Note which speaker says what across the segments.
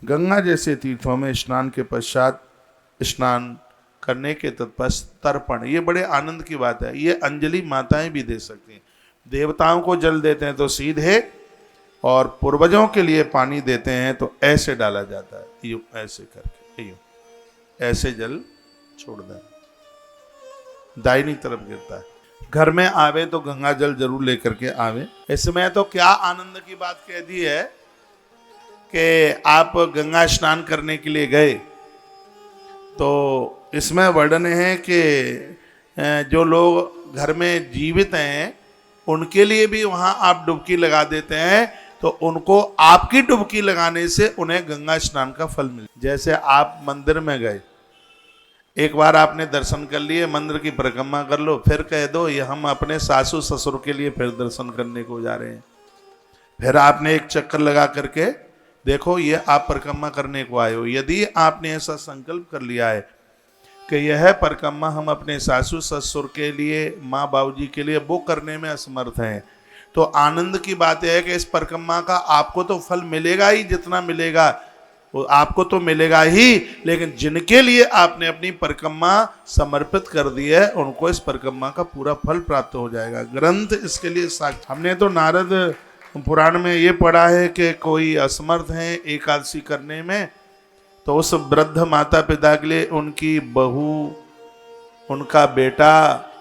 Speaker 1: गंगा जैसे तीर्थों में स्नान के पश्चात स्नान करने के तत्पश्चात तर्पण, ये बड़े आनंद की बात है। ये अंजलि माताएं भी दे सकती हैं। देवताओं को जल देते हैं तो सीधे, और पूर्वजों के लिए पानी देते हैं तो ऐसे डाला जाता है, यूं ऐसे करके, यूं ऐसे जल छोड़ना है, दाहिनी तरफ गिरता है। घर में आवे तो गंगा जल जरूर लेकर के आवे। इसमें तो क्या आनंद की बात कह दी है कि आप गंगा स्नान करने के लिए गए, तो इसमें वर्णन है कि जो लोग घर में जीवित हैं उनके लिए भी वहां आप डुबकी लगा देते हैं, तो उनको आपकी डुबकी लगाने से उन्हें गंगा स्नान का फल मिले। जैसे आप मंदिर में गए, एक बार आपने दर्शन कर लिए, मंदिर की परिक्रमा कर लो, फिर कह दो ये हम अपने सासू ससुर के लिए फिर दर्शन करने को जा रहे हैं। फिर आपने एक चक्कर लगा करके देखो, ये आप परिक्रमा करने को आए हो। यदि आपने ऐसा संकल्प कर लिया है कि यह परिक्रमा हम अपने सासू ससुर के लिए, माँ बाबूजी के लिए वो करने में असमर्थ हैं, तो आनंद की बात यह है कि इस परिक्रमा का आपको तो फल मिलेगा ही, जितना मिलेगा वो आपको तो मिलेगा ही, लेकिन जिनके लिए आपने अपनी परिक्रमा समर्पित कर दी है उनको इस परिक्रमा का पूरा फल प्राप्त हो जाएगा। ग्रंथ इसके लिए साक्ष्य। हमने तो नारद पुराण में ये पढ़ा है कि कोई असमर्थ है एकादशी करने में, तो उस वृद्ध माता पिता के लिए उनकी बहू, उनका बेटा,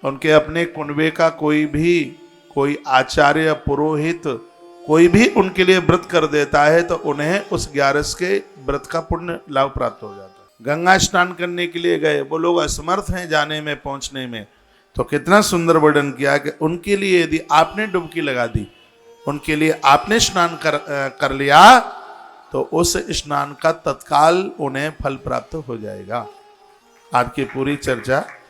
Speaker 1: उनके अपने कुनबे का कोई आचार्य, पुरोहित, कोई भी उनके लिए व्रत कर देता है तो उन्हें उस 11 के व्रत का पुण्य लाभ प्राप्त हो जाता है। गंगा स्नान करने के लिए गए, वो लोग असमर्थ हैं जाने में, पहुंचने में, तो कितना सुंदर वर्णन किया कि उनके लिए यदि आपने डुबकी लगा दी, उनके लिए आपने स्नान कर लिया, तो उस स्नान का तत्काल उन्हें फल प्राप्त हो जाएगा। आज की पूरी चर्चा